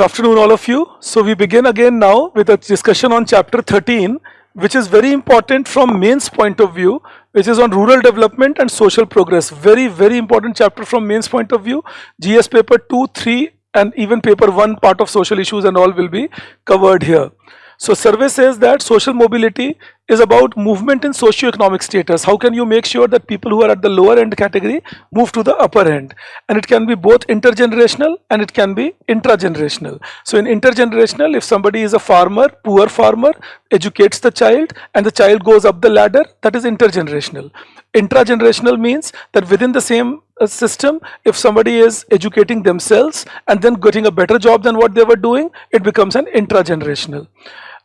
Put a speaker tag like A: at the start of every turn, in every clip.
A: afternoon, all of you. So we begin again now with a discussion on chapter 13, which is very important from mains point of view, which is on rural development and social progress. Very, very important chapter from mains point of view. GS paper 2, 3 and even paper 1 part of social issues and all will be covered here. So survey says that social mobility is about movement in socio-economic status. How can you make sure that people who are at the lower end category move to the upper end? And it can be both intergenerational and it can be intragenerational. So in intergenerational, if somebody is a farmer, poor farmer, educates the child and the child goes up the ladder, that is intergenerational. Intragenerational means that within the same system, if somebody is educating themselves and then getting a better job than what they were doing, it becomes an intragenerational.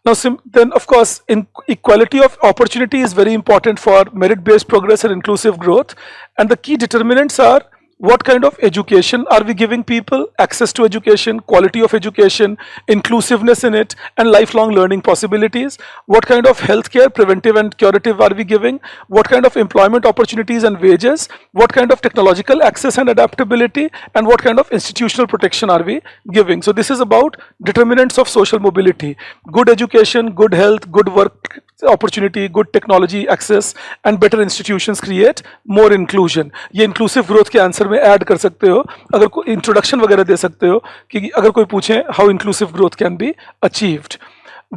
A: Now, then of course, equality of opportunity is very important for merit-based progress and inclusive growth. And the key determinants are what kind of education are we giving people, access to education, quality of education, inclusiveness in it, and lifelong learning possibilities. What kind of healthcare, preventive and curative are we giving? What kind of employment opportunities and wages? What kind of technological access and adaptability? And what kind of institutional protection are we giving? So this is about determinants of social mobility. Good education, good health, good work opportunity, good technology access and better institutions create more inclusion. ये inclusive growth के answer में add कर सकते हो, अगर कोई introduction वगैरह दे सकते हो कि अगर कोई पूछे how inclusive growth can be achieved.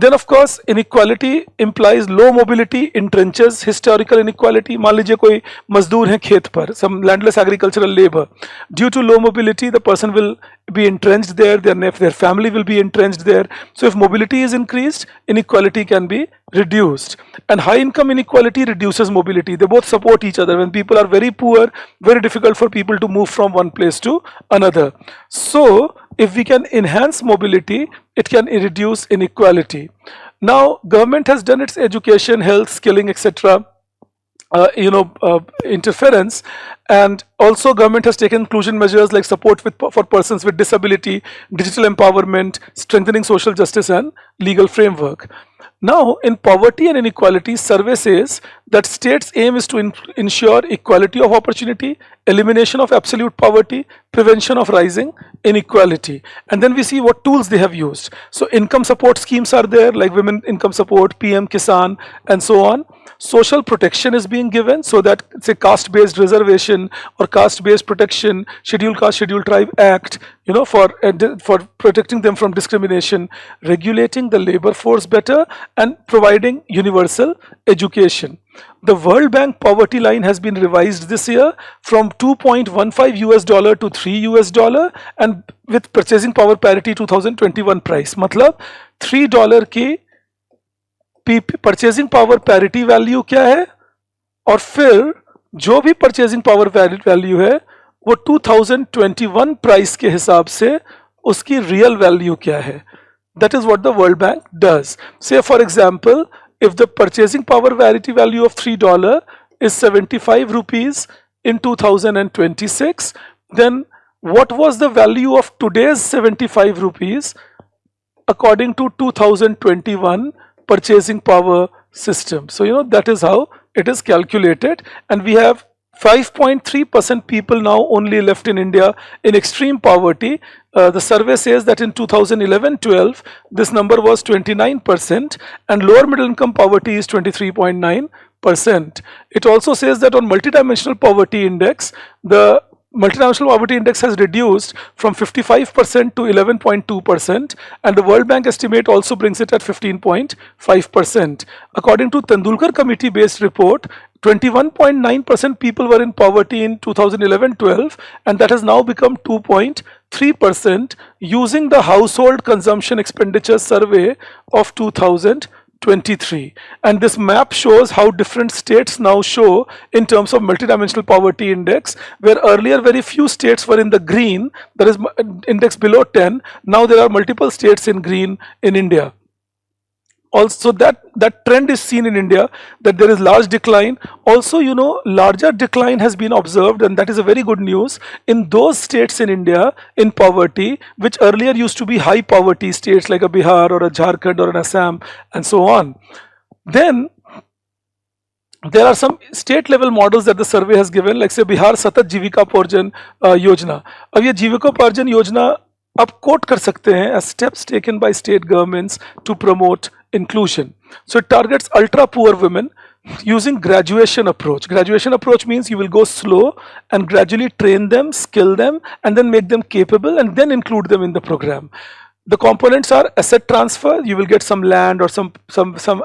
A: Then of course inequality implies low mobility, entrenches historical inequality. मान लीजिए कोई मजदूर हैं खेत पर, some landless agricultural labor. Due to low mobility, the person will be entrenched there, their family will be entrenched there. So if mobility is increased, inequality can be reduced. And high income inequality reduces mobility. They both support each other. When people are very poor, very difficult for people to move from one place to another. So if we can enhance mobility, it can reduce inequality. Now government has done its education, health, skilling, etc. Interference, and also government has taken inclusion measures like support for persons with disability, digital empowerment, strengthening social justice and legal framework. Now in poverty and inequality, survey says that state's aim is to ensure equality of opportunity, elimination of absolute poverty, prevention of rising inequality. And then we see what tools they have used. So income support schemes are there like women income support, PM Kisan and so on. Social protection is being given so that it's a caste-based reservation or caste-based protection, Scheduled Caste, Scheduled Tribe Act, for protecting them from discrimination, regulating the labor force better and providing universal education. The World Bank poverty line has been revised this year from $2.15 to $3 and with purchasing power parity 2021 price. मतलब $3 की purchasing power parity value क्या है और फिर जो भी purchasing power value है वो 2021 प्राइस के हिसाब से उसकी रियल वैल्यू क्या है. That is what the World Bank does. Say for example, if the purchasing power parity value of $3 is 75 rupees in 2026, then what was the value of today's 75 rupees according to 2021 purchasing power system. So that is how it is calculated, and we have 5.3% people now only left in India in extreme poverty. The survey says that in 2011-12 this number was 29% and lower middle income poverty is 23.9%. It also says that on multidimensional poverty index, the multidimensional poverty index has reduced from 55% to 11.2% and the World Bank estimate also brings it at 15.5%. According to Tendulkar committee based report, 21.9% people were in poverty in 2011-12 and that has now become 2.3% using the household consumption expenditure survey of 2023. And this map shows how different states now show in terms of multidimensional poverty index, where earlier very few states were in the green, that is index below 10. Now there are multiple states in green in India. Also that trend is seen in India, that there is large decline. Also larger decline has been observed, and that is a very good news in those states in India in poverty which earlier used to be high poverty states like a Bihar or a Jharkhand or an Assam and so on. Then there are some state level models that the survey has given, like say Bihar Satat Jivika Porjan Yojana. अब ये जीविकोपार्जन योजना आप coat कर सकते हैं as steps taken by state governments to promote inclusion. So it targets ultra poor women using graduation approach. Graduation approach means you will go slow and gradually train them, skill them, and then make them capable and then include them in the program. The components are asset transfer. You will get some land or some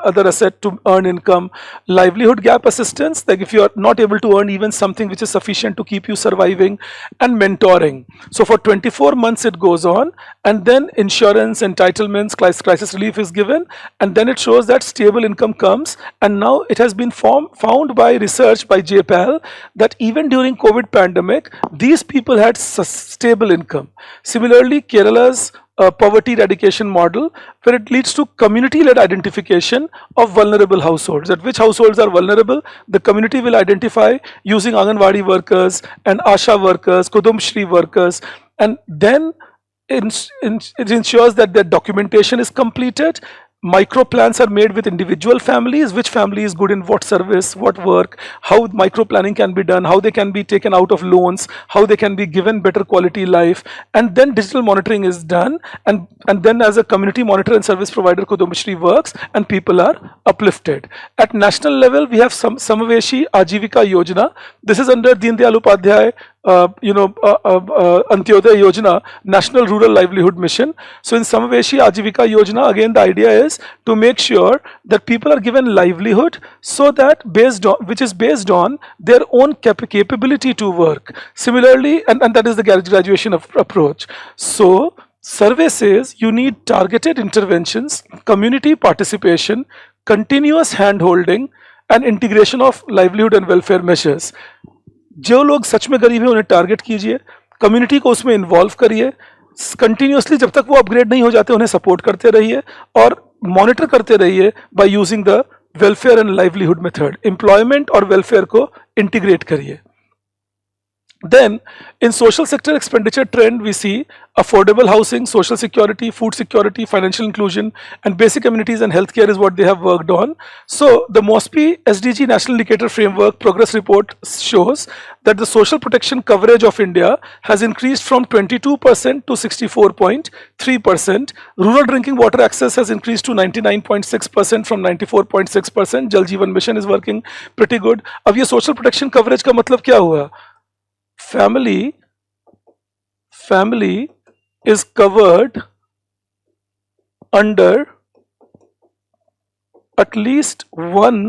A: other asset to earn income. Livelihood gap assistance, like if you are not able to earn even something which is sufficient to keep you surviving, and mentoring. So for 24 months it goes on, and then insurance, entitlements, crisis relief is given, and then it shows that stable income comes. And now it has been found by research by JPAL that even during COVID pandemic, these people had stable income. Similarly, Kerala's poverty eradication model, where it leads to community-led identification of vulnerable households. At which households are vulnerable, the community will identify using Anganwadi workers and Asha workers, Kudumshri workers, and then it ensures that their documentation is completed. Micro plans are made with individual families, which family is good in what service, what work, how micro planning can be done, how they can be taken out of loans, how they can be given better quality life, and then digital monitoring is done, and then as a community monitor and service provider, Kudumshri works, and people are uplifted. At national level, we have Samaveshi Ajivika Yojana. This is under Deen Dayal Upadhyay Antyodaya Yojana, National Rural Livelihood Mission. So in Samaveshi Ajivika Yojana, again the idea is to make sure that people are given livelihood, so that which is based on their own capability to work. Similarly, and that is the graduation approach. So survey says you need targeted interventions, community participation, continuous hand holding, and integration of livelihood and welfare measures. जो लोग सच में गरीब हैं उन्हें target कीजिए, community को उसमें involve करिए, कंटिन्यूसली जब तक वो अपग्रेड नहीं हो जाते उन्हें सपोर्ट करते रहिए, और मॉनिटर करते रहिए by using the welfare and livelihood method. Employment और वेलफेयर को इंटीग्रेट करिए. Then in social sector expenditure trend, we see affordable housing, social security, food security, financial inclusion, and basic amenities and healthcare is what they have worked on. So the MOSPI SDG National Indicator Framework Progress Report shows that the social protection coverage of India has increased from 22% to 64.3%. Rural drinking water access has increased to 99.6% from 94.6%. Jal Jeevan Mission is working pretty good. अब ये social protection coverage का मतलब क्या हुआ? Family is covered under at least one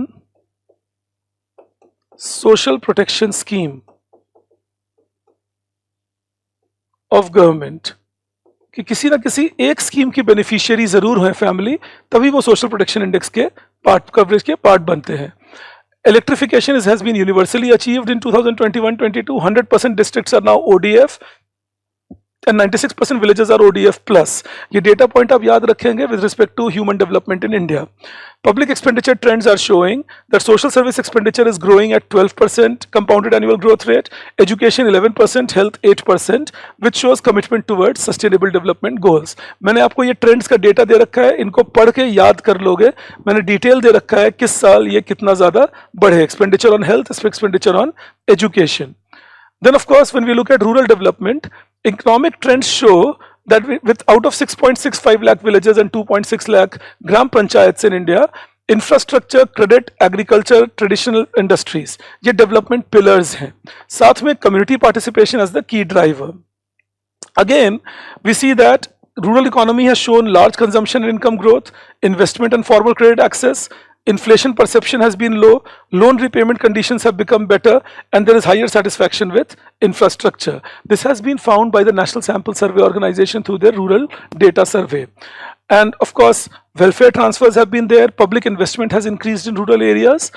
A: social protection scheme of government. कि किसी ना किसी एक स्कीम की बेनिफिशियरी जरूर है फैमिली, तभी वो सोशल प्रोटेक्शन इंडेक्स के पार्ट कवरेज के पार्ट बनते हैं. Electrification has been universally achieved in 2021-22. 100% districts are now ODF and 96% villages are ODF plus. ये data point आप याद रखेंगे with respect to human development in India. Public expenditure trends are showing that social service expenditure is growing at 12% compounded annual growth rate, education 11%, health 8%, which shows commitment towards sustainable development goals. मैंने आपको ये trends का data दे रखा है, इनको पढ़ के याद कर लोगे. मैंने detail दे रखा है किस साल ये कितना ज़्यादा बढ़े. Expenditure on health, expenditure on education. Then of course when we look at rural development, economic trends show that with out of 6.65 lakh villages and 2.6 lakh gram panchayats in India, infrastructure, credit, agriculture, traditional industries, ये development pillars हैं. साथ में community participation as the key driver. Again, we see that rural economy has shown large consumption and income growth, investment and formal credit access. Inflation perception has been low, loan repayment conditions have become better, and there is higher satisfaction with infrastructure. This has been found by the National Sample Survey Organization through their rural data survey. And of course, welfare transfers have been there, public investment has increased in rural areas.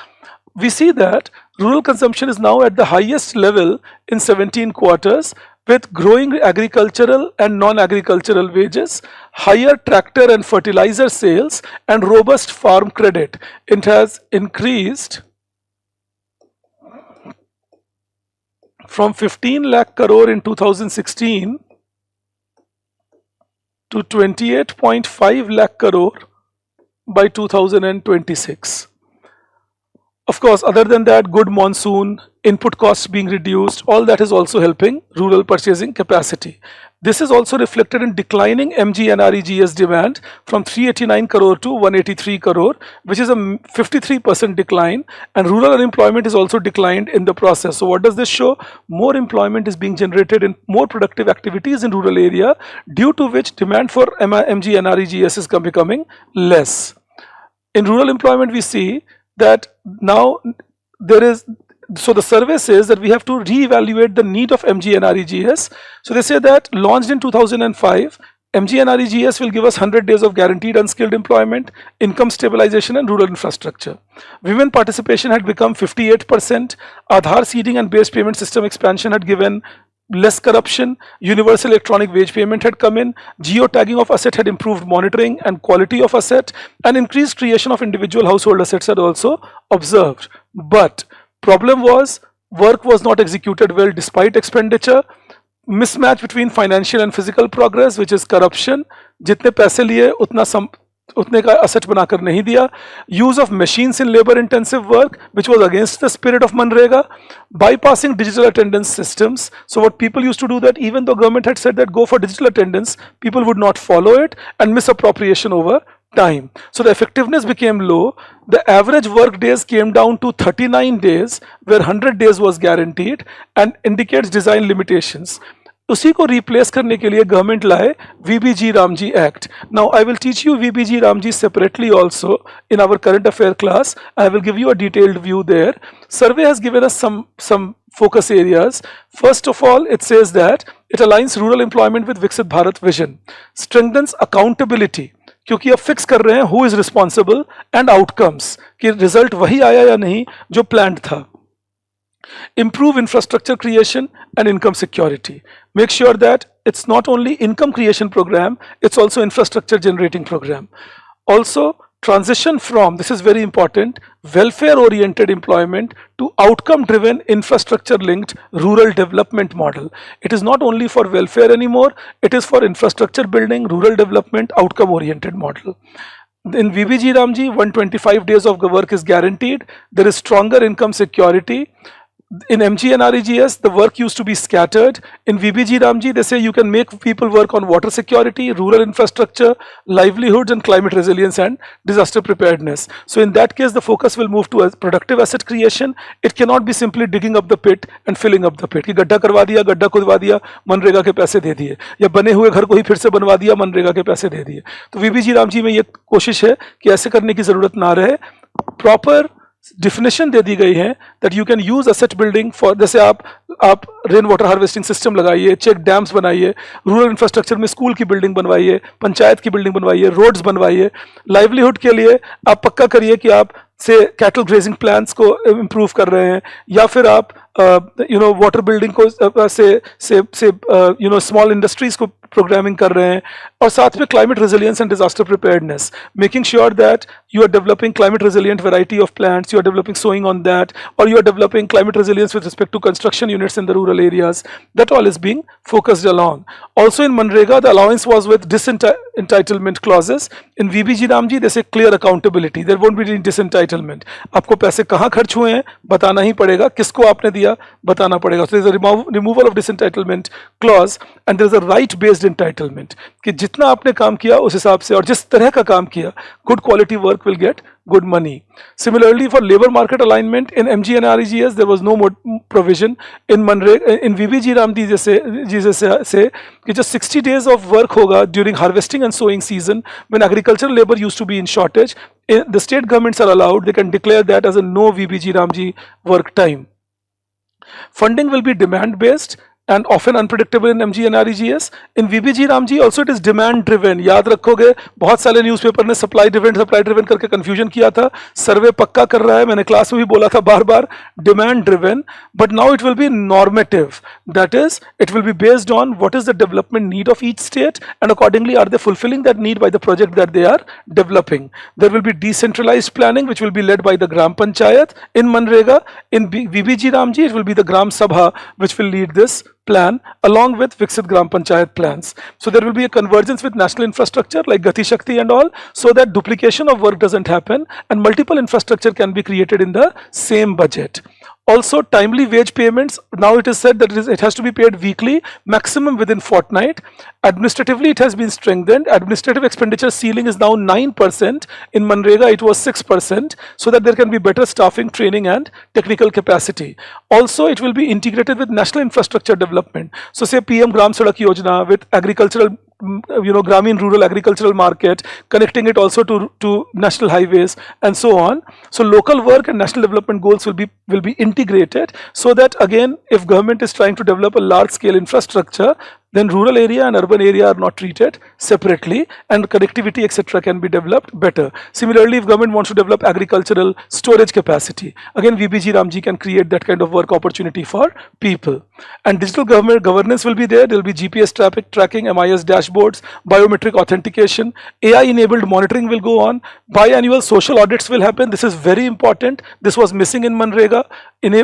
A: We see that rural consumption is now at the highest level in 17 quarters, with growing agricultural and non-agricultural wages, higher tractor and fertilizer sales, and robust farm credit. It has increased from 15 lakh crore in 2016 to 28.5 lakh crore by 2026. Of course, other than that, good monsoon, input costs being reduced, all that is also helping rural purchasing capacity. This is also reflected in declining MGNREGS demand from 389 crore to 183 crore, which is a 53% decline, and rural unemployment is also declined in the process. So what does this show? More employment is being generated in more productive activities in rural area, due to which demand for MGNREGS is becoming less. In rural employment, we see that now there is, so the survey says that we have to reevaluate the need of MGNREGS. So they say that launched in 2005, MGNREGS will give us 100 days of guaranteed unskilled employment, income stabilization and rural infrastructure. Women participation had become 58%, Aadhaar seeding and base payment system expansion had given less corruption, universal electronic wage payment had come in, geotagging of asset had improved monitoring and quality of asset, and increased creation of individual household assets had also observed. But problem was, work was not executed well despite expenditure, mismatch between financial and physical progress, which is corruption, जितने पैसे लिए उतने का asset बनाकर नहीं दिया, use of machines in labor intensive work, which was against the spirit of Manrega, bypassing digital attendance systems. So what people used to do, that even though government had said that go for digital attendance, people would not follow it, and misappropriation over time. So the effectiveness became low. The average work days came down to 39 days, where 100 days was guaranteed, and indicates design limitations. उसी को replace करने के लिए government लाए VBG RAM G act. Now I will teach you VBG RAM G separately also in our current affair class. I will give you a detailed view there. Survey has given us some focus areas. First of all, it says that it aligns rural employment with Viksit Bharat vision, strengthens accountability, क्योंकि अब fix कर रहे हैं who is responsible, and outcomes, कि result वही आया या नहीं जो planned था. Improve infrastructure creation and income security. Make sure that it's not only income creation program, it's also infrastructure generating program. Also transition from, this is very important, welfare oriented employment to outcome driven infrastructure linked rural development model. It is not only for welfare anymore, it is for infrastructure building, rural development, outcome oriented model. In VBG Ramji, 125 days of work is guaranteed. There is stronger income security. In MGNREGS, the work used to be scattered. In VBG Ramji, they say you can make people work on water security, rural infrastructure, livelihoods, and climate resilience and disaster preparedness. So in that case, the focus will move to productive asset creation. It cannot be simply digging up the pit and filling up the pit. कि गड्ढा करवा दिया, गड्ढा खुदवा दिया, मनरेगा के पैसे दे दिए, या बने हुए घर को ही फिर से बनवा दिया, मनरेगा के पैसे दे दिए. तो VBG Ramji में ये कोशिश है कि ऐसे करने की जरूरत ना रहे. प्रॉपर डिफिनेशन दे दी गई है that you can use asset building for, जैसे आप रेन वाटर हार्वेस्टिंग सिस्टम लगाइए, चेक डैम्स बनाइए, रूरल इंफ्रास्ट्रक्चर में स्कूल की बिल्डिंग बनवाइए, पंचायत की बिल्डिंग बनवाइए, रोड्स बनवाइए. लाइवलीहुड के लिए आप पक्का करिए कि आप से कैटल ग्रेजिंग प्लांट्स को इम्प्रूव कर रहे हैं, या फिर आप वाटर बिल्डिंग को से स्मॉल इंडस्ट्रीज को प्रोग्रामिंग कर रहे हैं, और साथ में climate resilience and disaster preparedness, making sure that you are developing climate resilient variety of plants, you are developing sowing on that, or you are developing climate resilience with respect to construction units in the rural areas. That all is being focused along. Also in Manrega, the allowance was with disentitlement clauses. In VBG Ramji, they say clear accountability. There won't be any disentitlement. आपको पैसे कहाँ खर्च हुए हैं बताना ही पड़ेगा, किसको आपने दिया बताना पड़ेगा. So there is a removal of disentitlement clause, and there is a right based entitlement, कि जितना आपने काम किया उस हिसाब से और जिस तरह का काम किया, good quality work will get good money. Similarly, for labor market alignment in MGNREGS, there was no more provision. In Manrega, in VBG Ramji say कि just 60 days of work होगा during harvesting and sowing season, when agricultural labor used to be in shortage. The state governments are allowed, they can declare that as a no VBG Ramji work time. Funding will be demand based and often unpredictable in MGNREGS. In VBG Ramji also it is demand driven. याद रखोगे, बहुत सारे newspaper ने supply driven करके confusion किया था. सर्वे पक्का कर रहा है, मैंने क्लास में भी बोला था बार बार, demand driven, but now it will be normative. That is, it will be based on what is the development need of each state, and accordingly are they fulfilling that need by the project that they are developing. There will be decentralized planning which will be led by the Gram Panchayat in Manrega. In VBG Ramji, it will be the Gram Sabha which will lead this plan along with Viksit Gram Panchayat plans. So there will be a convergence with national infrastructure like Gati Shakti and all, so that duplication of work doesn't happen and multiple infrastructure can be created in the same budget. Also, timely wage payments. Now it is said that it has to be paid weekly, maximum within fortnight. Administratively, it has been strengthened. Administrative expenditure ceiling is now 9%. In Manrega, it was 6%, so that there can be better staffing, training, and technical capacity. Also, it will be integrated with national infrastructure development. So, say PM Gram Sadak Yojana with agricultural, Gramin rural agricultural market, connecting it also to national highways and so on. So local work and national development goals will be integrated, so that again, if government is trying to develop a large scale infrastructure, then rural area and urban area are not treated separately, and connectivity etc. can be developed better. Similarly, if government wants to develop agricultural storage capacity, again VBG Ramji can create that kind of work opportunity for people. And digital governance will be there. There will be GPS tracking, MIS dashboards, biometric authentication, AI enabled monitoring will go on, biannual social audits will happen. This is very important. This was missing in Manrega.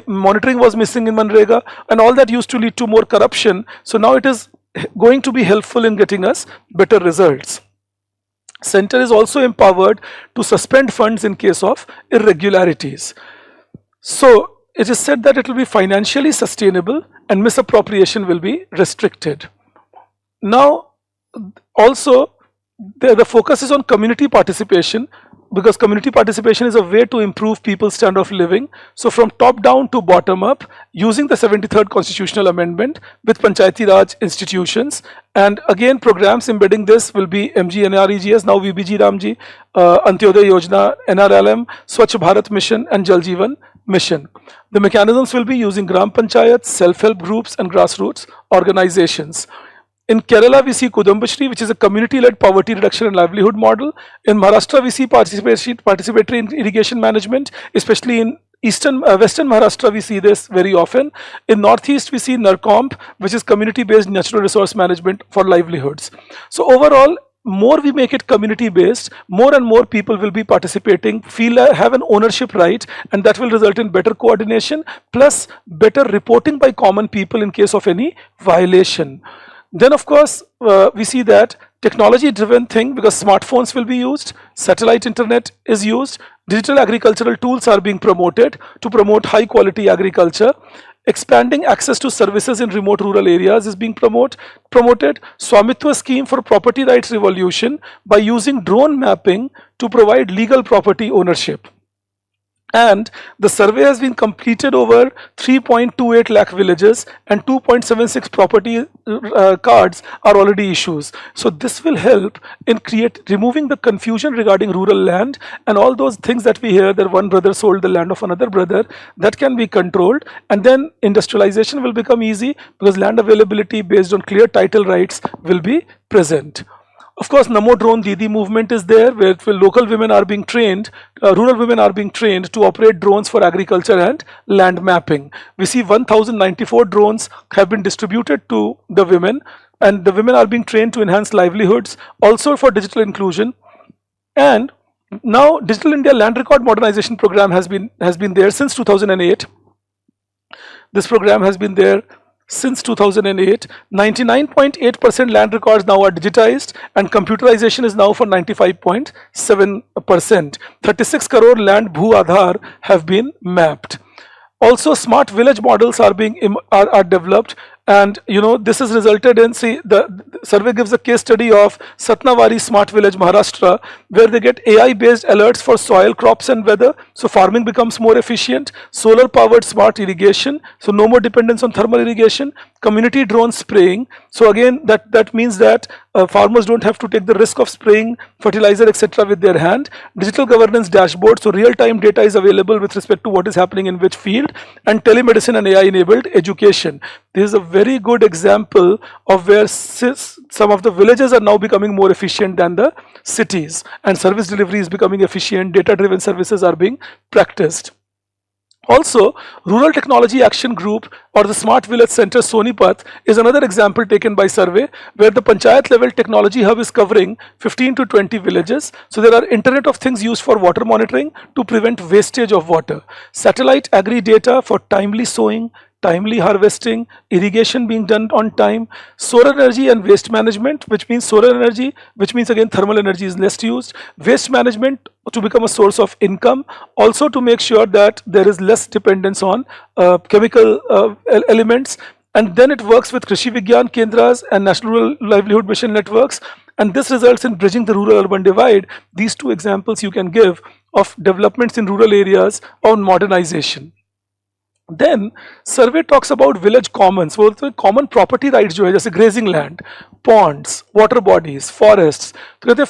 A: Monitoring was missing in Manrega, and all that used to lead to more corruption. So now it is going to be helpful in getting us better results. Center is also empowered to suspend funds in case of irregularities. So it is said that it will be financially sustainable and misappropriation will be restricted. Now also the focus is on community participation, because community participation is a way to improve people's standard of living. So from top down to bottom up, using the 73rd constitutional amendment with Panchayati Raj institutions, and again programs embedding this will be MGNREGS, now VBG Ramji, Antyodaya Yojana, NRLM, Swachh Bharat Mission and Jal Jeevan Mission. The mechanisms will be using Gram Panchayat, self-help groups and grassroots organizations. In Kerala, we see Kudambashri, which is a community-led poverty reduction and livelihood model. In Maharashtra, we see participatory irrigation management, especially in Western Maharashtra, we see this very often. In Northeast, we see NARCOMP, which is community-based natural resource management for livelihoods. So overall, more we make it community-based, more and more people will be participating, have an ownership right, and that will result in better coordination, plus better reporting by common people in case of any violation. Then of course, we see that technology driven thing, because smartphones will be used, satellite internet is used, digital agricultural tools are being promoted to promote high quality agriculture. Expanding access to services in remote rural areas is being promoted. Swamitwa scheme for property rights revolution by using drone mapping to provide legal property ownership. And the survey has been completed over 3.28 lakh villages, and 2.76 property cards are already issued. So this will help in removing the confusion regarding rural land and all those things that we hear, that one brother sold the land of another brother. That can be controlled, and then industrialization will become easy, because land availability based on clear title rights will be present. Of course, Namo Drone Didi movement is there, where local women are being trained, rural women are being trained to operate drones for agriculture and land mapping. We see 1094 drones have been distributed to the women, and the women are being trained to enhance livelihoods, also for digital inclusion. And now Digital India Land Record Modernization Program has been there since 2008. This program has been there since 2008. 99.8% land records now are digitized, and computerization is now for 95.7%. 36 crore land Bhu Aadhar have been mapped. Also, smart village models are developed, and this has resulted in, see, the survey gives a case study of Satnavari Smart Village, Maharashtra, where they get AI based alerts for soil, crops and weather, so farming becomes more efficient. Solar powered smart irrigation, so no more dependence on thermal irrigation. Community drone spraying, so again that means that farmers don't have to take the risk of spraying fertilizer etc. with their hand. Digital governance dashboard, so real time data is available with respect to what is happening in which field. And telemedicine and AI enabled education. This is a very good example of where some of the villages are now becoming more efficient than the cities, and service delivery is becoming efficient, data driven services are being practiced. Also, Rural Technology Action Group or the Smart Village Center Sonipat is another example taken by survey, where the Panchayat level technology hub is covering 15 to 20 villages. So there are Internet of Things used for water monitoring to prevent wastage of water. Satellite agri data for timely sowing, timely harvesting, irrigation being done on time, solar energy and waste management, which means solar energy, which means again thermal energy is less used, waste management to become a source of income, also to make sure that there is less dependence on chemical elements. And then it works with Krishi Vigyan Kendras and National Rural Livelihood Mission networks, and this results in bridging the rural-urban divide. These two examples you can give of developments in rural areas on modernization. Then survey talks about village commons, वो तो common property rights जो है जैसे grazing land, ponds, water bodies, forests. तो कहते हैं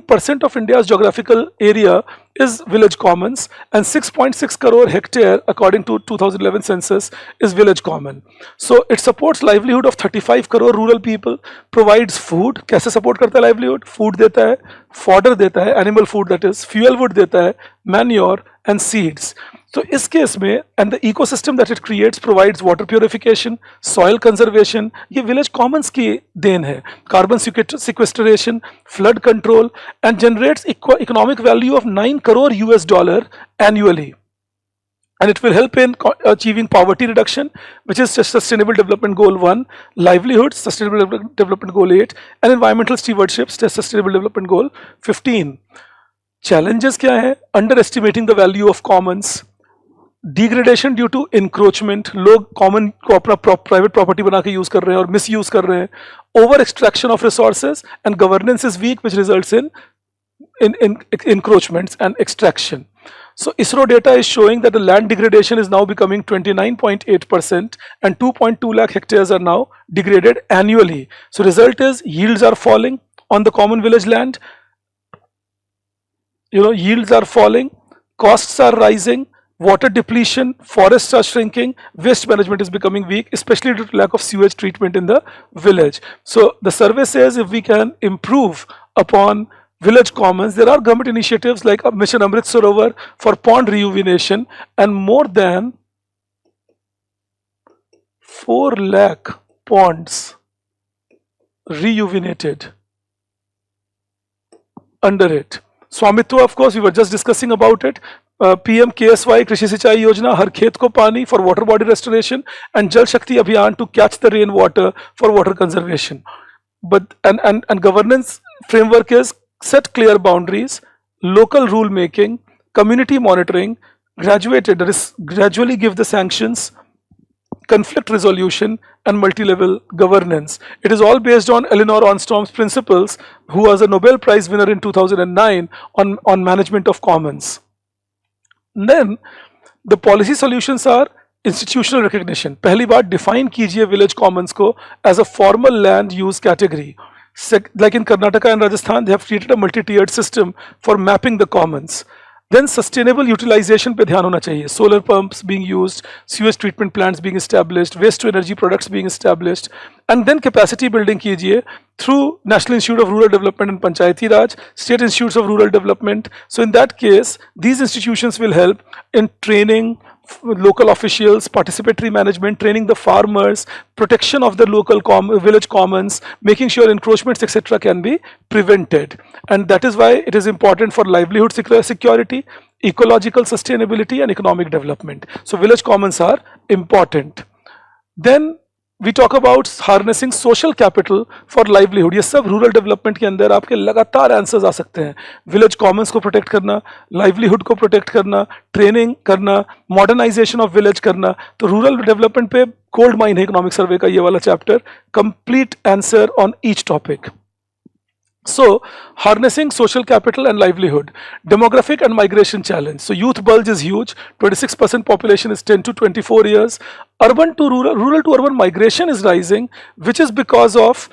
A: 15% of India's geographical area is village commons and 6.6 crore hectare according to 2011 census is village common. So it supports livelihood of 35 crore rural people, provides food. कैसे support करता है livelihood? Food देता है, fodder देता है, animal food that is, fuel wood देता है, manure and seeds. So इस केस में and the ecosystem that it creates provides water purification, soil conservation, ये village commons की देन है, carbon sequestration, flood control and generates economic value of 9 crore US dollar annually. And it will help in achieving poverty reduction, which is Sustainable Development Goal 1, livelihoods, Sustainable Development Goal 8, and environmental stewardship, Sustainable Development Goal 15. Challenges क्या है? Underestimating the value of commons, degradation due to encroachment, लोग common को अपना private property बना के use कर रहे हैं और मिस यूज कर रहे हैं, over extraction of resources and governance is weak which results in encroachments and extraction. So ISRO data is showing that the land degradation is now becoming 29.8% and 2.2 lakh hectares are now degraded annually. So result is yields are falling on the common village land, yields are falling, costs are rising, water depletion, forests are shrinking, waste management is becoming weak, especially due to lack of sewage treatment in the village. So the survey says if we can improve upon village commons, there are government initiatives like Mission Amrit Sarovar for pond rejuvenation, and more than 4 lakh ponds rejuvenated under it. Swamitwa, of course, we were just discussing about it. PM KSY कृषि सिंचाई योजना, हर खेत को पानी for water body restoration, and Jal Shakti Abhiyan to catch the rain water for water conservation. But and governance framework is set clear boundaries, local rule making, community monitoring, gradually give the sanctions, conflict resolution and multi-level governance. It is all based on Eleanor Armstrong's principles, who was a Nobel Prize winner in 2009 on management of commons. Then the policy solutions are institutional recognition. पहली बात define कीजिए village commons को as a formal land use category. Like in Karnataka and Rajasthan, they have created a multi-tiered system for mapping the commons. Then sustainable utilization पे ध्यान होना चाहिए. Solar pumps being used, sewage treatment plants being established, waste to energy products being established, and then capacity building कीजिए through National Institute of Rural Development and Panchayati Raj, State Institutes of Rural Development. So in that case, these institutions will help in training local officials, participatory management, training the farmers, protection of the local village commons, making sure encroachments etc. can be prevented. And that is why it is important for livelihood security, ecological sustainability and economic development. So village commons are important. Then we talk about harnessing social capital for livelihood. ये सब rural development के अंदर आपके लगातार answers आ सकते हैं. Village Commons को protect करना, लाइवलीहुड को प्रोटेक्ट करना, ट्रेनिंग करना, मॉडर्नाइजेशन ऑफ विलेज करना. तो रूरल डेवलपमेंट पे गोल्ड माइन है इकोनॉमिक सर्वे का ये वाला chapter. Complete answer on each topic. So, harnessing social capital and livelihood, demographic and migration challenge. So, youth bulge is huge. 26% population is 10 to 24 years. Urban to rural to urban migration is rising, which is because of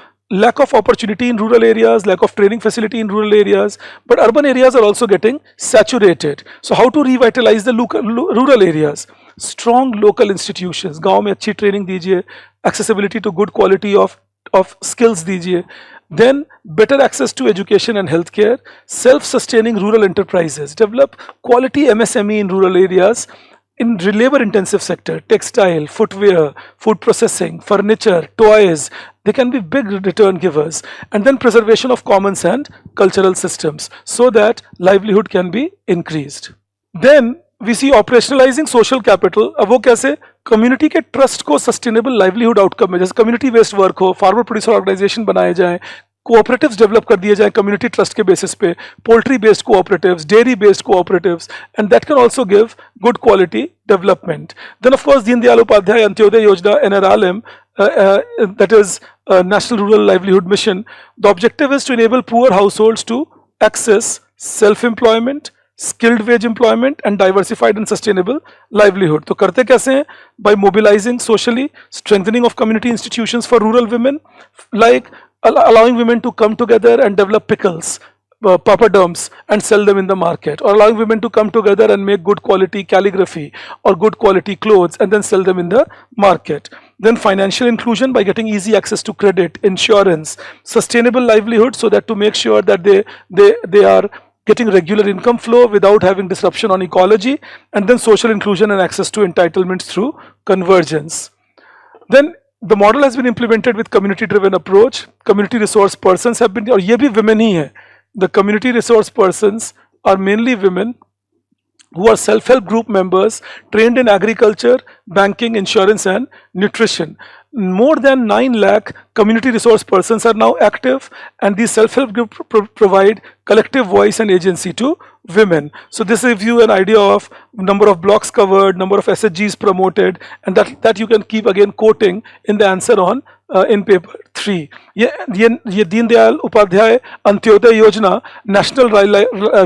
A: lack of opportunity in rural areas, lack of training facility in rural areas. But urban areas are also getting saturated. So, how to revitalize the rural areas? Strong local institutions. गांव में अच्छी training दीजिए, accessibility to good quality of skills दीजिए. Then better access to education and healthcare, self-sustaining rural enterprises, develop quality MSME in rural areas, in labor intensive sector, textile, footwear, food processing, furniture, toys, they can be big return givers. And then preservation of commons and cultural systems so that livelihood can be increased. Then we see operationalizing social capital. अब वो कैसे? Community के trust को sustainable livelihood outcome में, जैसे community based work हो, farmer producer organisation बनाए जाएं, कोऑपरेटिव्स डेवलप कर दिए जाएं कम्युनिटी ट्रस्ट के बेसिस पे, poultry based cooperatives, dairy based cooperatives, and that can also give good quality development. Then of course Deen Dayal Upadhyay Antyodaya योजना, NRLM, that is National Rural Livelihood Mission. The objective is to enable poor households to access self-employment, skilled wage employment and diversified and sustainable livelihood. तो करते कैसे हैं? By mobilizing socially, strengthening of community institutions for rural women, like allowing women to come together and develop pickles, papadums, and sell them in the market, or allowing women to come together and make good quality calligraphy or good quality clothes and then sell them in the market. Then financial inclusion by getting easy access to credit, insurance, sustainable livelihood, so that to make sure that they are getting regular income flow without having disruption on ecology, and then social inclusion and access to entitlements through convergence. Then the model has been implemented with community driven approach. Community resource persons have been, और ये भी women ही है. The community resource persons are mainly women who are self-help group members trained in agriculture, banking, insurance and nutrition. More than 9 lakh community resource persons are now active, and these self-help groups provide collective voice and agency to women. So this gives you an idea of number of blocks covered, number of SHGs promoted, and that you can keep again quoting in the answer on in paper 3. ये दीनदयाल उपाध्याय अंत्योदय योजना national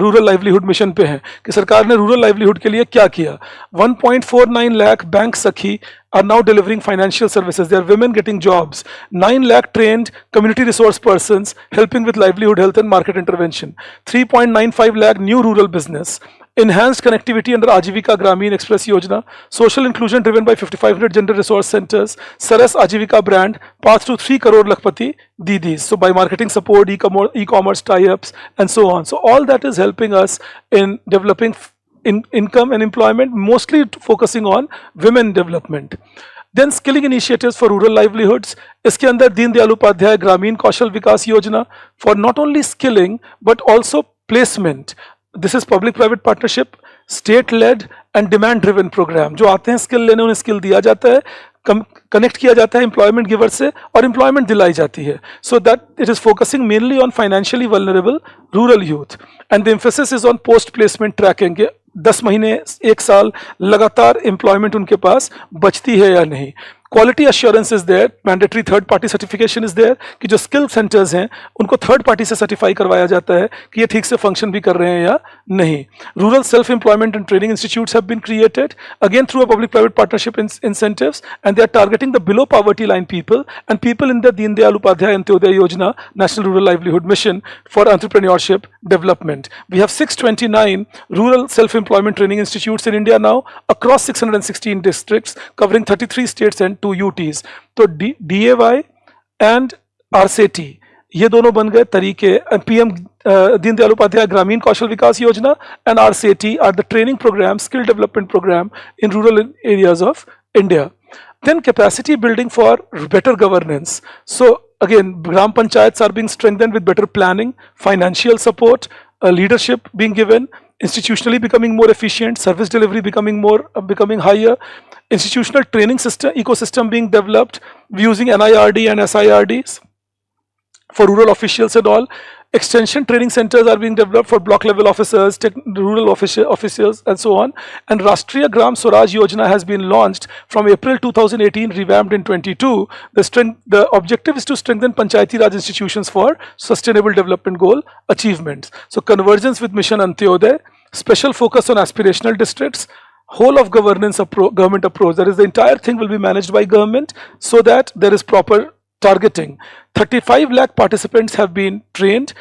A: rural livelihood mission पे है कि सरकार ने rural livelihood के लिए क्या किया. 1.49 lakh bank sakhi are now delivering financial services. There are women getting jobs. 9 lakh trained community resource persons helping with livelihood, health and market intervention. 3.95 lakh new rural business. Enhanced connectivity under Ajivika Gramin Express Yojana. Social inclusion driven by 5,500 gender resource centers. Saras Ajivika brand path to 3 crore Lakpati Didis. So by marketing support, e-commerce tie-ups and so on. So all that is helping us in developing income and employment, mostly focusing on women development. Then skilling initiatives for rural livelihoods. इसके अंदर दीन दयाल उपाध्याय ग्रामीण कौशल विकास योजना for not only skilling but also placement. This is public private partnership, state led and demand driven program. जो आते हैं skill लेने उन्हें skill दिया जाता है, कनेक्ट किया जाता है एम्प्लॉयमेंट गिवर से और एम्प्लॉयमेंट दिलाई जाती है. So that it is focusing mainly on financially vulnerable rural youth, and the emphasis is on post placement tracking के 10 महीने 1 साल लगातार एम्प्लॉयमेंट उनके पास बचती है या नहीं. Quality assurance is there, mandatory third party certification is there कि जो स्किल सेंटर्स हैं उनको थर्ड पार्टी से सर्टिफाई करवाया जाता है कि ये ठीक से फंक्शन भी कर रहे हैं या नहीं. Rural self employment and training institutes have been created again through a public private partnership incentives, and they are targeting the below poverty line people and people in the Deen Dayal Upadhyay Antyodaya Yojana National Rural Livelihood Mission for entrepreneurship development. We have 629 rural self-employment training institutes in India now across 616 districts covering 33 states and 2 UTs. तो DAY and RCT ये दोनों बन गए तरीके. PM दीन दयाल उपाध्याय ग्रामीण कौशल विकास योजना and RCT are the training program, skill development program in rural areas of India. Then capacity building for better governance. So again, Gram Panchayats are being strengthened with better planning, financial support, leadership being given, institutionally becoming more efficient, service delivery becoming higher, institutional training system ecosystem being developed using NIRD and SIRDs for rural officials and all. Extension training centers are being developed for block level officers, rural officials and so on. And Rashtriya Gram Swaraj Yojana has been launched from April 2018, revamped in 22. The objective is to strengthen Panchayati Raj institutions for sustainable development goal achievements. So convergence with Mission Antyodaya, special focus on aspirational districts, whole of governance government approach. That is, the entire thing will be managed by government so that there is proper targeting. 35 lakh participants have been trained.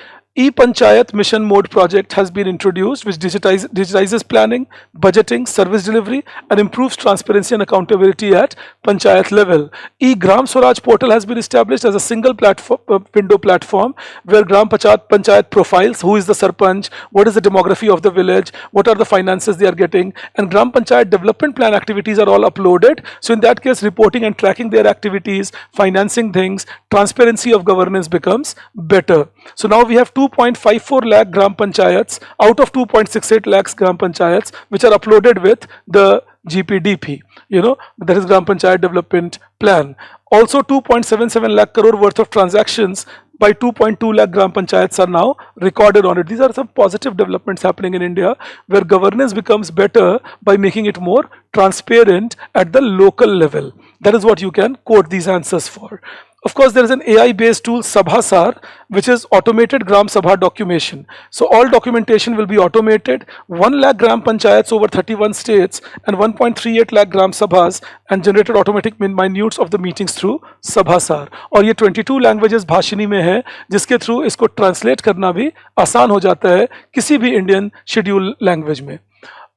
A: E-Panchayat Mission Mode project has been introduced, which digitizes planning, budgeting, service delivery, and improves transparency and accountability at Panchayat level. E-Gram Swaraj portal has been established as a single platform, window platform, where Gram Panchayat profiles who is the Sarpanch, what is the demography of the village, what are the finances they are getting, and Gram Panchayat development plan activities are all uploaded. So in that case, reporting and tracking their activities, financing things, transparency of governance becomes better. So now we have 2.54 lakh Gram Panchayats out of 2.68 lakhs Gram Panchayats which are uploaded with the GPDP, that is Gram Panchayat Development Plan. Also 2.77 lakh crore worth of transactions by 2.2 lakh Gram Panchayats are now recorded on it. These are some positive developments happening in India, where governance becomes better by making it more transparent at the local level. That is what you can quote these answers for. Of course, there is an AI-based tool, Sir, which is automated Gram Sabha documentation. So all documentation will be automated. 1 lakh Gram Panchayats over 31 states and 1.38 lakh Gram Sabhas, and generated automatic minutes of the meetings through Sir. और ये 22 languages Bhashini में है, जिसके through इसको translate करना भी आसान हो जाता है किसी भी इंडियन शेड्यूल लैंग्वेज में.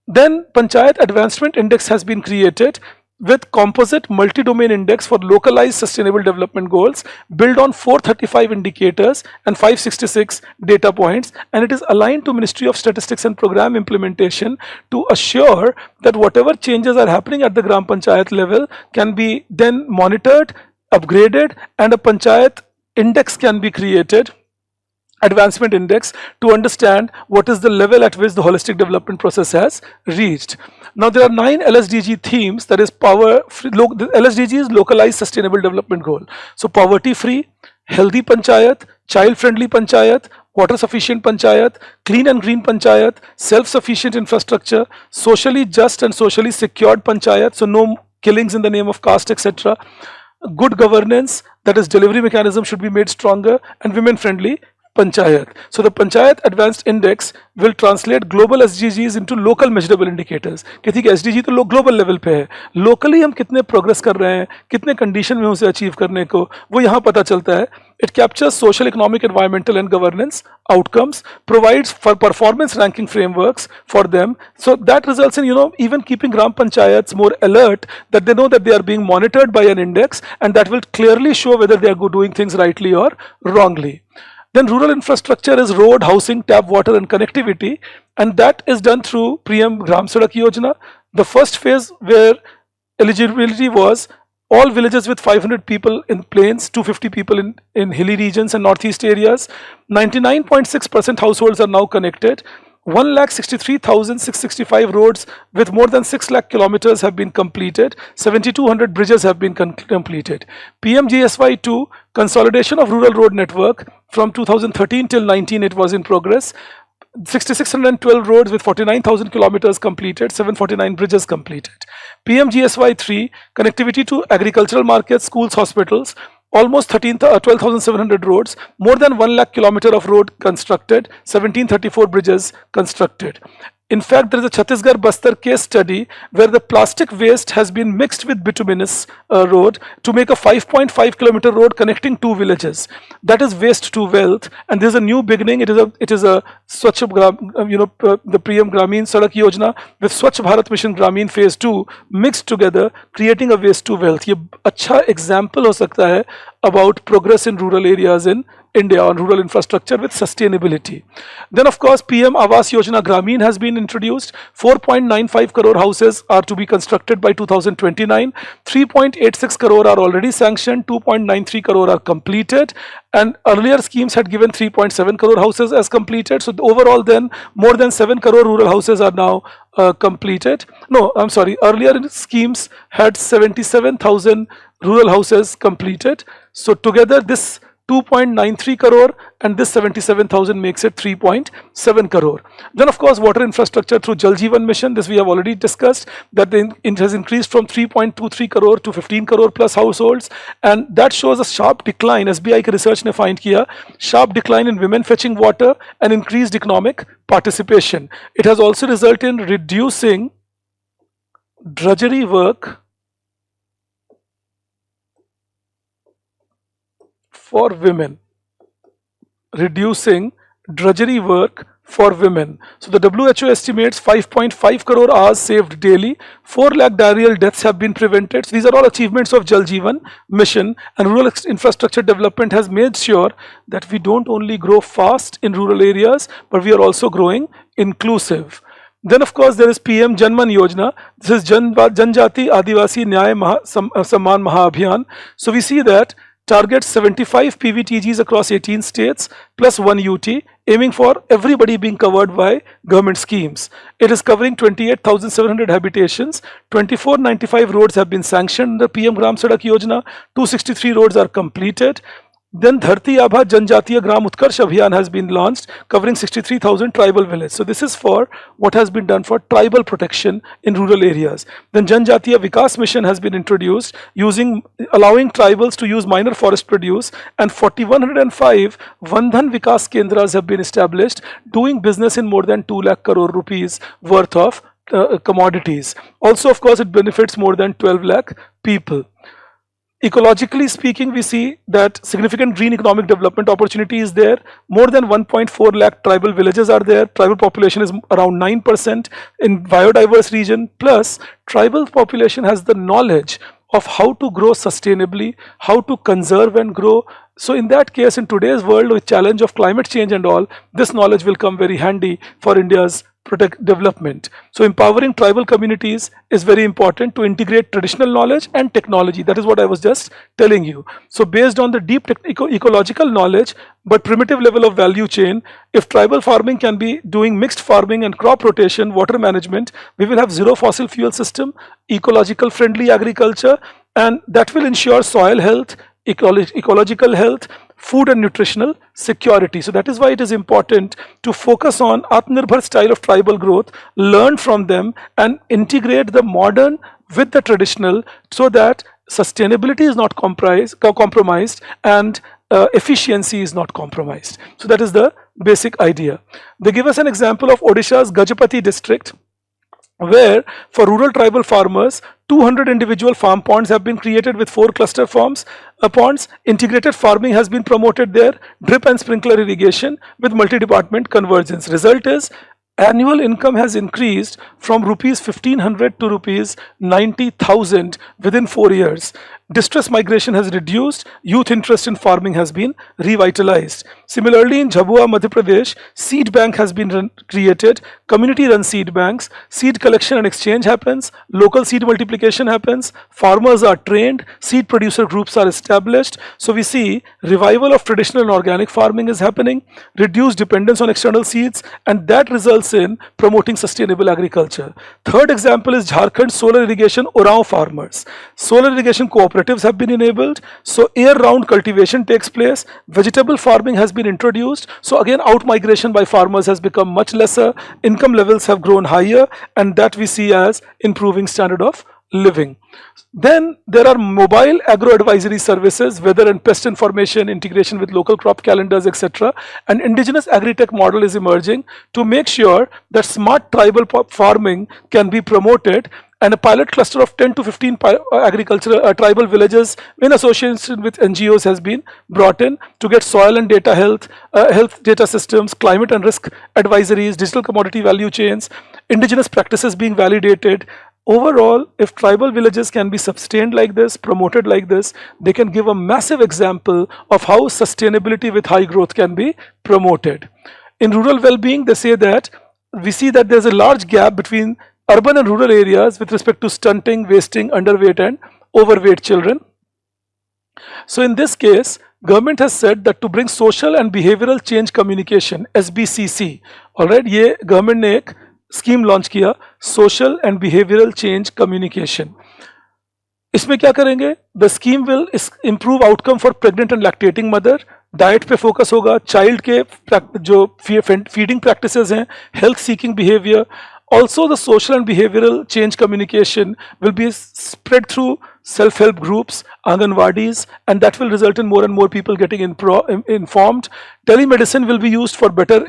A: Then Panchayat Advancement Index has been created with composite multi-domain index for localized sustainable development goals, built on 435 indicators and 566 data points, and it is aligned to Ministry of Statistics and Program Implementation to assure that whatever changes are happening at the Gram Panchayat level can be then monitored, upgraded, and a Panchayat index can be created, advancement index, to understand what is the level at which the holistic development process has reached. Now there are 9 LSDG themes, that is the LSDG is localized sustainable development goal. So poverty free, healthy panchayat, child friendly panchayat, water sufficient panchayat, clean and green panchayat, self-sufficient infrastructure, socially just and socially secured panchayat, so no killings in the name of caste, etc. Good governance, that is delivery mechanism should be made stronger, and women friendly Panchayat. So the Panchayat Advanced Index will translate global SDGs into local measurable indicators. कि ठीक है, SDG तो global level पे है, locally हम कितने progress कर रहे हैं, कितने condition में उसे achieve करने को, वो यहाँ पता चलता है. It captures social, economic, environmental and governance outcomes, provides for performance ranking frameworks for them. So that results in, even keeping Gram Panchayats more alert, that they know that they are being monitored by an index, and that will clearly show whether they are doing things rightly or wrongly. Then rural infrastructure is road, housing, tap water and connectivity, and that is done through PM Gram Sadak Yojana. The first phase, where eligibility was all villages with 500 people in plains, 250 people in hilly regions and northeast areas. 99.6% households are now connected. 1,63,665 roads with more than 6 lakh kilometers have been completed. 7,200 bridges have been completed. PMGSY2, consolidation of rural road network, from 2013 till 19 it was in progress. 6,612 roads with 49,000 kilometers completed, 749 bridges completed. PMGSY3, connectivity to agricultural markets, schools, hospitals, almost 12,700 roads, more than 1 lakh kilometer of road constructed, 1,734 bridges constructed. In fact, there is a Chhattisgarh Bastar case study where the plastic waste has been mixed with bituminous road to make a 5.5 kilometer road connecting 2 villages. That is waste to wealth, and this is a new beginning. It is a Swachh the PM Gramin Sadak Yojana with Swachh Bharat Mission Gramin Phase 2 mixed together, creating a waste to wealth. ये अच्छा example हो सकता है about progress in rural areas in India on rural infrastructure with sustainability. Then of course PM Awas Yojana Gramin has been introduced. 4.95 crore houses are to be constructed by 2029. 3.86 crore are already sanctioned, 2.93 crore are completed, and earlier schemes had given 3.7 crore houses as completed. So overall then more than 7 crore rural houses are now completed. No, I'm sorry, earlier schemes had 77,000 rural houses completed. So together this 2.93 crore and this 77,000 makes it 3.7 crore. Then of course water infrastructure through Jal Jeevan Mission, this we have already discussed, that it has increased from 3.23 crore to 15 crore plus households, and that shows a sharp decline. SBI के research ने find किया sharp decline in women fetching water and increased economic participation. It has also resulted in reducing drudgery work for women, reducing drudgery work for women. So the WHO estimates 5.5 crore hours saved daily, 4 lakh diarrheal deaths have been prevented. So these are all achievements of Jal Jeevan Mission, and rural infrastructure development has made sure that we don't only grow fast in rural areas, but we are also growing inclusive. Then of course there is PM Janman Yojana. This is Janjati Adivasi Nyay Samman Maha Abhiyan. So we see that targets 75 PVTGs across 18 states plus 1 UT, aiming for everybody being covered by government schemes. It is covering 28,700 habitations, 2495 roads have been sanctioned under PM Gram Sadak Yojana, 263 roads are completed. Then Dharti Abha Janjatiya Gram Utkarsh Abhiyan has been launched, covering 63,000 tribal villages. So this is for what has been done for tribal protection in rural areas. Then Janjatiya Vikas Mission has been introduced, allowing tribals to use minor forest produce, and 4,105 Vandhan Vikas Kendras have been established, doing business in more than 2 lakh crore rupees worth of commodities. Also, of course, it benefits more than 12 lakh people. Ecologically speaking, we see that significant green economic development opportunity is there. More than 1.4 lakh tribal villages are there. Tribal population is around 9% in biodiverse region. Plus, tribal population has the knowledge of how to grow sustainably, how to conserve and grow. So in that case, in today's world with challenge of climate change and all, this knowledge will come very handy for India's development. So empowering tribal communities is very important to integrate traditional knowledge and technology. That is what I was just telling you. So based on the deep ecological knowledge but primitive level of value chain, if tribal farming can be doing mixed farming and crop rotation, water management, we will have zero fossil fuel system, ecological friendly agriculture, and that will ensure soil health, ecological health, food and nutritional security. So that is why it is important to focus on Atmanirbhar style of tribal growth, learn from them and integrate the modern with the traditional so that sustainability is not compromised and efficiency is not compromised. So that is the basic idea. They give us an example of Odisha's Gajapati district, where for rural tribal farmers 200 individual farm ponds have been created with 4 cluster ponds. Integrated farming has been promoted there, drip and sprinkler irrigation with multi-department convergence. Result is annual income has increased from rupees 1500 to rupees 90,000 within 4 years. Distress migration has reduced, youth interest in farming has been revitalized. Similarly, in Jhabua, Madhya Pradesh, seed bank has been created, community run seed banks, seed collection and exchange happens, local seed multiplication happens, farmers are trained, seed producer groups are established. So we see revival of traditional and organic farming is happening, reduced dependence on external seeds, and that results in promoting sustainable agriculture. Third example is Jharkhand solar irrigation Oraon farmers. Solar irrigation cooperatives have been enabled, so year-round cultivation takes place, vegetable farming has been introduced, so again out-migration by farmers has become much lesser, income levels have grown higher, and that we see as improving standard of living. Then there are mobile agro-advisory services, weather and pest information, integration with local crop calendars, etc. An indigenous agri-tech model is emerging to make sure that smart tribal farming can be promoted, and a pilot cluster of 10 to 15 agricultural tribal villages in association with NGOs has been brought in to get soil and data health data systems, climate and risk advisories, digital commodity value chains, indigenous practices being validated. Overall, if tribal villages can be sustained like this, promoted like this, they can give a massive example of how sustainability with high growth can be promoted. In rural well-being, they say that we see that there's a large gap between urban and rural areas with respect to stunting, wasting, underweight and overweight children. So in this case, government has said that to bring social and behavioral change communication, SBCC, alright, ये government ने एक scheme launch किया, social and behavioural change communication. इसमें क्या करेंगे? The scheme will improve outcome for pregnant and lactating mother, diet पे focus होगा, child के जो फीडिंग प्रैक्टिसेस हैं, health seeking behaviour. Also, the social and behavioral change communication will be spread through self-help groups, Anganwadis, and that will result in more and more people getting informed. Telemedicine will be used for better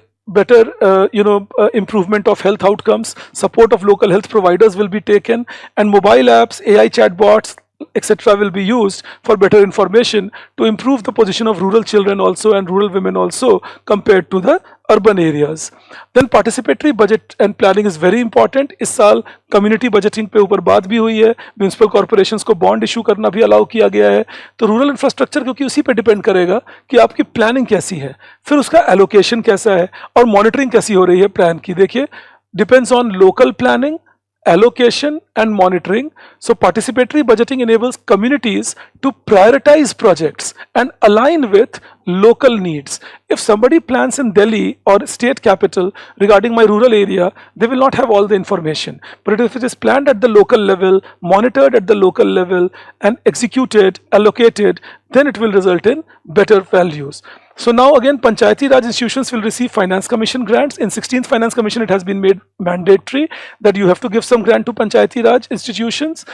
A: improvement of health outcomes. Support of local health providers will be taken, and mobile apps, AI chatbots, etc. will be used for better information to improve the position of rural children also and rural women also compared to the urban areas. Then participatory budget and planning is very important. इस साल community budgeting पे ऊपर बात भी हुई है, municipal corporations को bond issue करना भी अलाउ किया गया है. तो रूरल इंफ्रास्ट्रक्चर क्योंकि उसी पे डिपेंड करेगा कि आपकी प्लानिंग कैसी है, फिर उसका एलोकेशन कैसा है और मॉनिटरिंग कैसी हो रही है प्लान की. देखिए, depends on local planning allocation and monitoring. So participatory budgeting enables communities to prioritize projects and align with local needs. If somebody plans in Delhi or state capital regarding my rural area, they will not have all the information. But if it is planned at the local level, monitored at the local level, and executed, allocated, then it will result in better values. So now again, Panchayati Raj institutions will receive Finance Commission grants. In 16th Finance Commission, it has been made mandatory that you have to give some grant to Panchayati Raj institutions.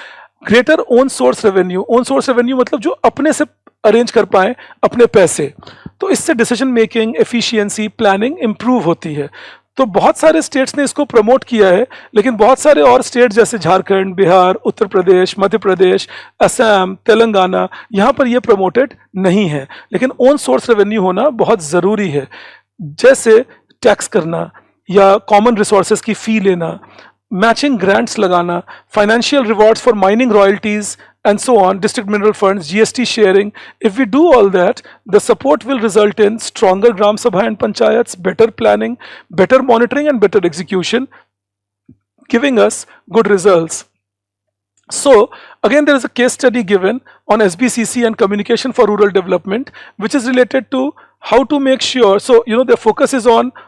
A: Greater own source revenue. Own source revenue मतलब जो अपने से arrange कर पाए अपने पैसे, तो इससे decision making, efficiency, planning improve होती है. तो बहुत सारे स्टेट्स ने इसको प्रमोट किया है, लेकिन बहुत सारे और स्टेट जैसे झारखंड, बिहार, उत्तर प्रदेश, मध्य प्रदेश, असम, तेलंगाना, यहाँ पर ये प्रमोटेड नहीं है. लेकिन ओन सोर्स रेवेन्यू होना बहुत ज़रूरी है. जैसे टैक्स करना या कॉमन रिसोर्सेज की फ़ी लेना, मैचिंग ग्रांट्स लगाना, financial rewards for mining royalties and so on, district mineral funds, GST sharing. If we do all that, the support will result in stronger Gram Sabha and Panchayats, better planning, better monitoring and better execution, giving us good results. So again, there is a case study given on SBCC and communication for rural development, which is related to how to make sure, so the focus is on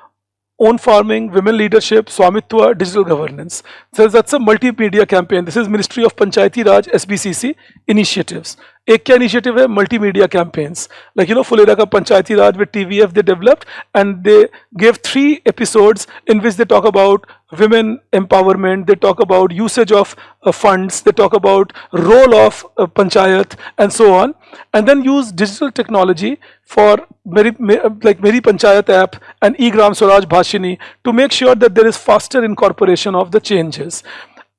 A: own farming, women leadership, Swamitwa, digital governance. So that's a multimedia campaign. This is Ministry of Panchayati Raj, SBCC initiatives. एक क्या initiative है? Multimedia campaigns. Like Fulera ka Panchayati Raj with TVF they developed, and they gave 3 episodes in which they talk about women empowerment, they talk about usage of funds, they talk about role of panchayat and so on, and then use digital technology for like Meri Panchayat app and e-Gram Swaraj Bhashini to make sure that there is faster incorporation of the changes.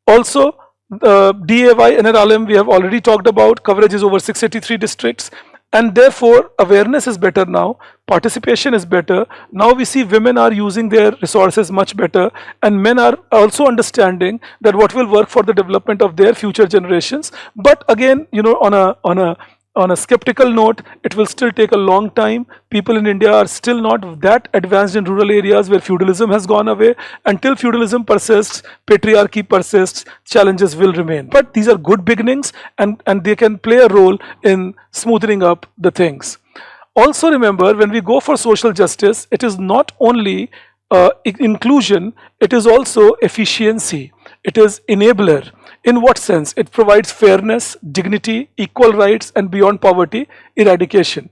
A: Also, DAY NRLM we have already talked about, coverage is over 683 districts, and therefore awareness is better now, participation is better. Now we see women are using their resources much better, and men are also understanding that what will work for the development of their future generations. But again, on a skeptical note, it will still take a long time. People in India are still not that advanced in rural areas where feudalism has gone away. Until feudalism persists, patriarchy persists, challenges will remain. But these are good beginnings, and they can play a role in smoothing up the things. Also remember, when we go for social justice, it is not only inclusion, it is also efficiency. It is enabler. In what sense? It provides fairness, dignity, equal rights, and beyond poverty, eradication.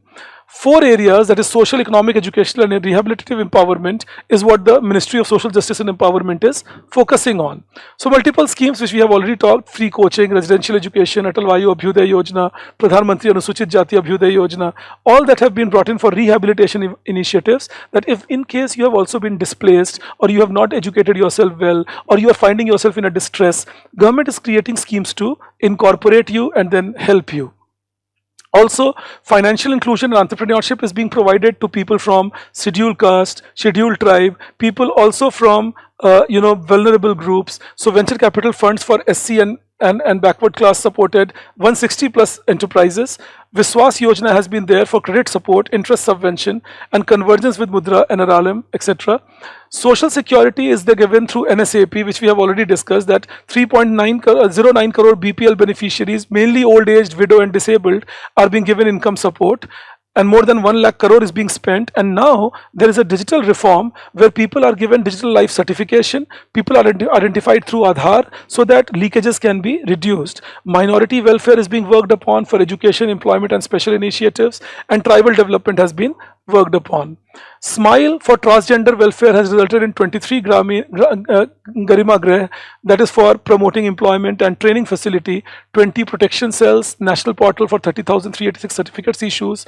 A: 4 areas, that is social, economic, educational and rehabilitative empowerment, is what the Ministry of Social Justice and Empowerment is focusing on. So multiple schemes which we have already talked: free coaching, residential education, Atal Vayu Abhyuday Yojana, Pradhan Mantri Anusuchit Jati Abhyuday Yojana, all that have been brought in for rehabilitation initiatives, that if in case you have also been displaced, or you have not educated yourself well, or you are finding yourself in a distress, government is creating schemes to incorporate you and then help you. Also, financial inclusion and entrepreneurship is being provided to people from scheduled caste, scheduled tribe, people also from vulnerable groups. So venture capital funds for SC and backward class supported 160 plus enterprises. Viswas Yojana has been there for credit support, interest subvention, and convergence with Mudra, NRLM, etc. Social security is given through NSAP, which we have already discussed, that 3.09 crore BPL beneficiaries, mainly old aged, widow and disabled, are being given income support. And more than 1 lakh crore is being spent. And now there is a digital reform where people are given digital life certification. People are identified through Aadhaar so that leakages can be reduced. Minority welfare is being worked upon for education, employment and special initiatives. And tribal development has been worked upon. Smile for transgender welfare has resulted in 23 Garima Greh, that is for promoting employment and training facility, 20 protection cells, national portal for 30,386 certificates issues.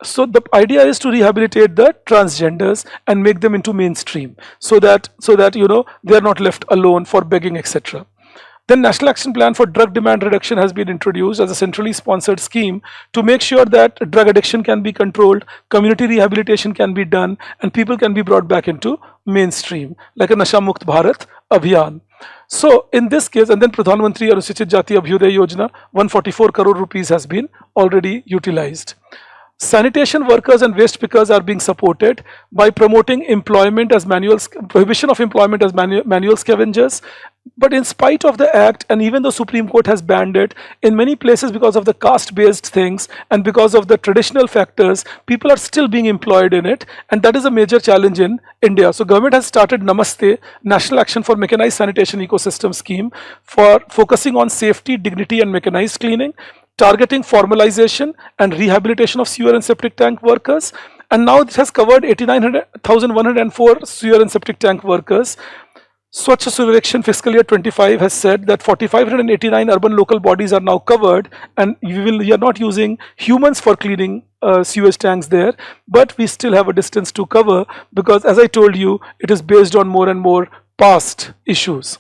A: So the idea is to rehabilitate the transgenders and make them into mainstream, so that they are not left alone for begging, etc. Then National Action Plan for Drug Demand Reduction has been introduced as a centrally sponsored scheme to make sure that drug addiction can be controlled, community rehabilitation can be done, and people can be brought back into mainstream, like a Nasha Mukt Bharat Abhiyan. So in this case, and then Pradhan Mantri Anusuchit Jati Abhyuday Yojana, 144 crore rupees has been already utilized. Sanitation workers and waste pickers are being supported by promoting employment as prohibition of employment as manual scavengers, But in spite of the act, and even though Supreme Court has banned it, in many places because of the caste-based things and because of the traditional factors, people are still being employed in it, and that is a major challenge in India. So government has started Namaste, National Action for Mechanized Sanitation Ecosystem Scheme, for focusing on safety, dignity and mechanized cleaning, targeting formalization and rehabilitation of sewer and septic tank workers. And now it has covered 89,104 sewer and septic tank workers. Swachh Survekshan fiscal year 25 has said that 4,589 urban local bodies are now covered, and we are not using humans for cleaning sewage tanks there, but we still have a distance to cover because, as I told you, it is based on more and more past issues.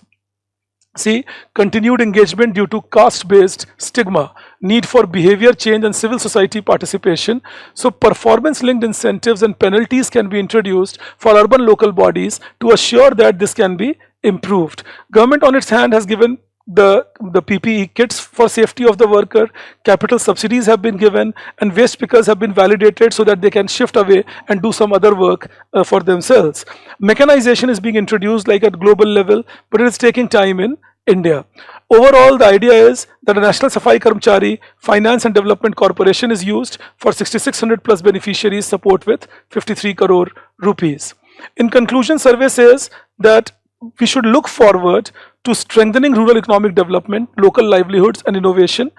A: See, continued engagement due to caste-based stigma, need for behavior change and civil society participation. So performance-linked incentives and penalties can be introduced for urban local bodies to assure that this can be improved. Government on its hand has given the PPE kits for safety of the worker, capital subsidies have been given, and waste pickers have been validated so that they can shift away and do some other work for themselves. Mechanization is being introduced like at global level, but it is taking time in India. Overall, the idea is that a National Safai Karmchari Finance and Development Corporation is used for 6,600 plus beneficiaries support with 53 crore rupees. In conclusion, survey says that we should look forward to strengthening rural economic development, local livelihoods and innovation,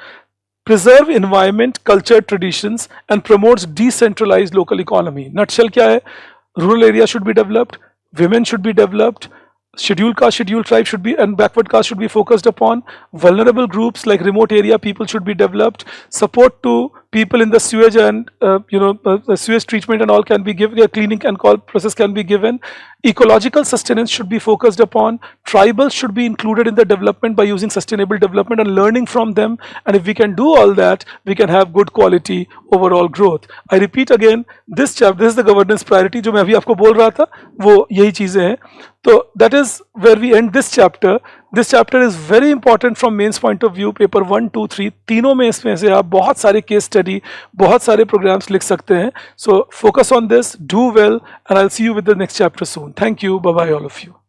A: preserve environment, culture, traditions and promotes decentralized local economy. Nutshell kya hai? Rural area should be developed, women should be developed, scheduled caste, scheduled tribe should be, and backward caste should be focused upon. Vulnerable groups like remote area people should be developed. Support to people in the sewage and the sewage treatment and all can be given. Cleaning and call process can be given. Ecological sustenance should be focused upon. Tribals should be included in the development by using sustainable development and learning from them. And if we can do all that, we can have good quality overall growth. I repeat again, this chapter, this is the governance priority. जो मैं अभी आपको बोल रहा था, वो यही चीजें हैं. So that is where we end this chapter. This chapter is very important from mains point of view. Paper 1, 2, 3 तीनों में इसमें से आप बहुत सारे case study, बहुत सारे programs लिख सकते हैं. So focus on this, do well, and I'll see you with the next chapter soon. Thank you. Bye bye all of you.